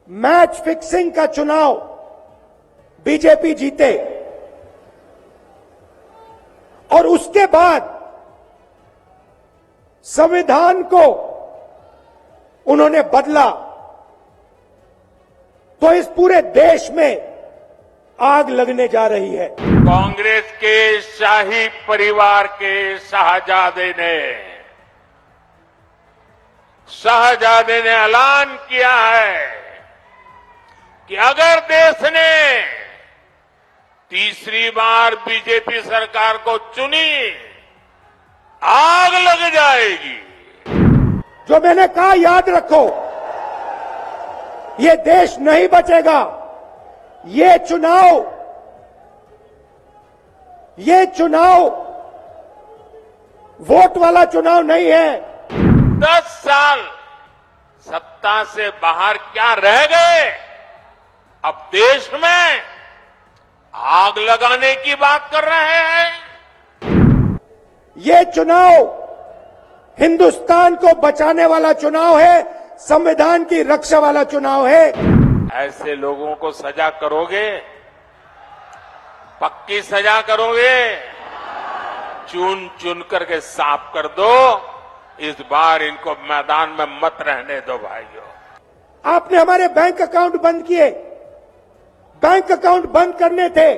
Match fixing का चुनाव BJP जीते और उसके बाद संविधान को उन्होंने बदला तो इस पूरे देश में आग लगने जा रही है। कांग्रेस के शाही परिवार के शाहजादे ने ऐलान किया है कि अगर देश ने तीसरी बार बीजेपी सरकार को चुनी, आग लग जाएगी। जो मैंने कहा याद रखो, ये देश नहीं बचेगा। ये चुनाव वोट वाला चुनाव नहीं है। 10 साल सत्ता से बाहर क्या रह गए, अब देश में आग लगाने की बात कर रहे हैं। ये चुनाव हिंदुस्तान को बचाने वाला चुनाव है, संविधान की रक्षा वाला चुनाव है। ऐसे लोगों को सजा करोगे, पक्की सजा करोगे, चुन चुन करके साफ कर दो। इस बार इनको मैदान में मत रहने दो भाइयों। आपने हमारे बैंक अकाउंट बंद किए। बैंक अकाउंट बंद करने थे,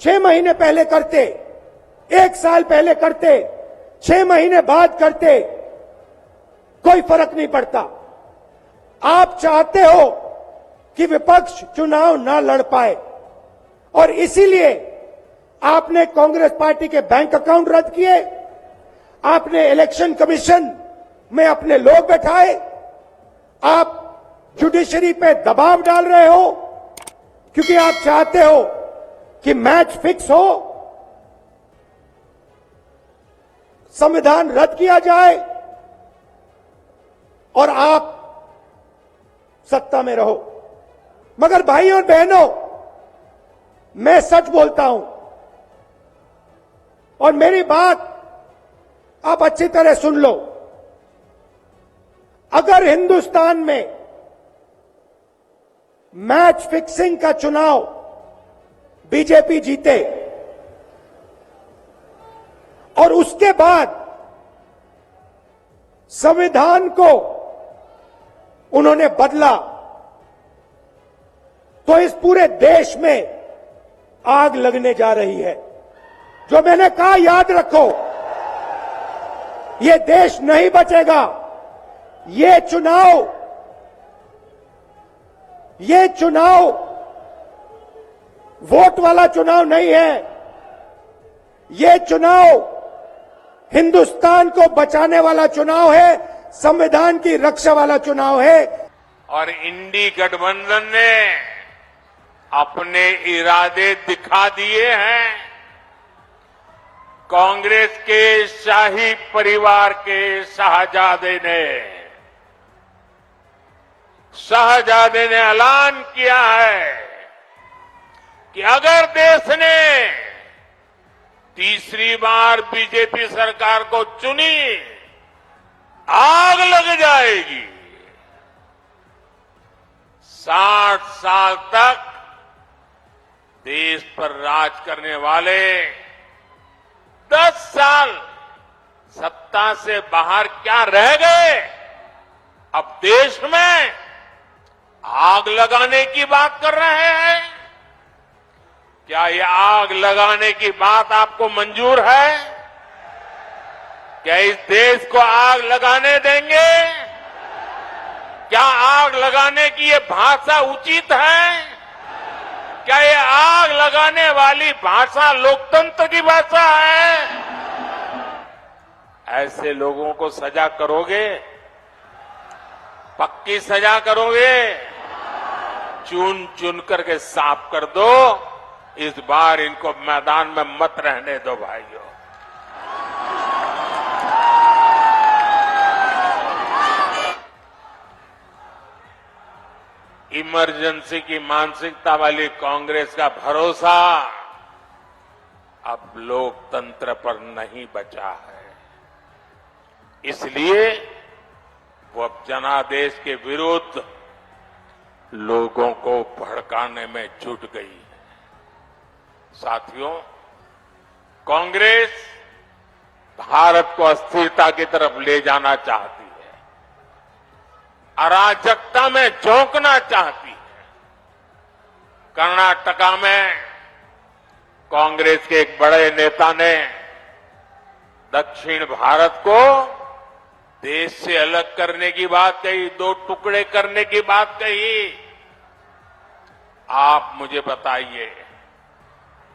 6 महीने पहले करते, 1 साल पहले करते, 6 महीने बाद करते, कोई फर्क नहीं पड़ता। आप चाहते हो कि विपक्ष चुनाव ना लड़ पाए और इसीलिए आपने कांग्रेस पार्टी के बैंक अकाउंट रद्द किए, आपने इलेक्शन कमीशन में अपने लोग बैठाए, आप जुडिशरी पे दबाव डाल रहे हो क्योंकि आप चाहते हो कि मैच फिक्स हो, संविधान रद्द किया जाए और आप सत्ता में रहो। मगर भाइयों और बहनों, मैं सच बोलता हूं और मेरी बात आप अच्छी तरह सुन लो। अगर हिंदुस्तान में मैच फिक्सिंग का चुनाव बीजेपी जीते और उसके बाद संविधान को उन्होंने बदला तो इस पूरे देश में आग लगने जा रही है। जो मैंने कहा याद रखो, ये देश नहीं बचेगा। ये चुनाव वोट वाला चुनाव नहीं है। ये चुनाव हिंदुस्तान को बचाने वाला चुनाव है, संविधान की रक्षा वाला चुनाव है। और इंडी गठबंधन ने अपने इरादे दिखा दिए हैं। कांग्रेस के शाही परिवार के शाहजादे ने ऐलान किया है कि अगर देश ने तीसरी बार बीजेपी सरकार को चुनी, आग लग जाएगी। 60 साल तक देश पर राज करने वाले 10 साल सत्ता से बाहर क्या रह गए, अब देश में आग लगाने की बात कर रहे हैं। क्या ये आग लगाने की बात आपको मंजूर है? क्या इस देश को आग लगाने देंगे? क्या आग लगाने की ये भाषा उचित है? क्या ये आग लगाने वाली भाषा लोकतंत्र की भाषा है? ऐसे लोगों को सजा करोगे, पक्की सजा करोगे, चुन चुन करके साफ कर दो। इस बार इनको मैदान में मत रहने दो भाइयों। इमरजेंसी की मानसिकता वाली कांग्रेस का भरोसा अब लोकतंत्र पर नहीं बचा है। इसलिए वो अब जनादेश के विरुद्ध लोगों को भड़काने में जुट गई है। साथियों, कांग्रेस भारत को अस्थिरता की तरफ ले जाना चाहती है, अराजकता में झोंकना चाहती है। कर्नाटका में कांग्रेस के एक बड़े नेता ने दक्षिण भारत को देश से अलग करने की बात कही, दो टुकड़े करने की बात कही। आप मुझे बताइए,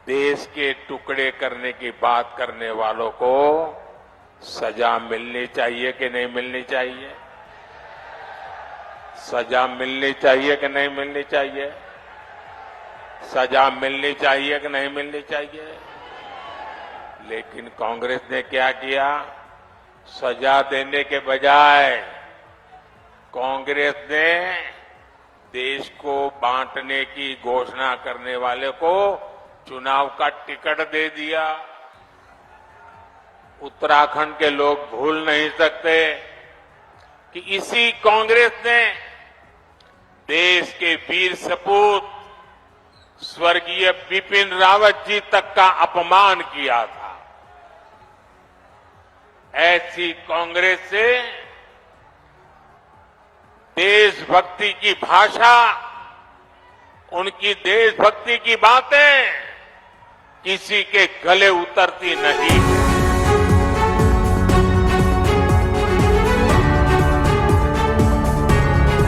देश के टुकड़े करने की बात करने वालों को सजा मिलनी चाहिए कि नहीं मिलनी चाहिए? सजा मिलनी चाहिए कि नहीं मिलनी चाहिए? सजा मिलनी चाहिए कि नहीं मिलनी चाहिए? लेकिन कांग्रेस ने क्या किया? सजा देने के बजाय कांग्रेस ने देश को बांटने की घोषणा करने वाले को चुनाव का टिकट दे दिया। उत्तराखंड के लोग भूल नहीं सकते कि इसी कांग्रेस ने देश के वीर सपूत स्वर्गीय बिपिन रावत जी तक का अपमान किया था। ऐसी कांग्रेस से देशभक्ति की भाषा, उनकी देशभक्ति की बातें किसी के गले उतरती नहीं है।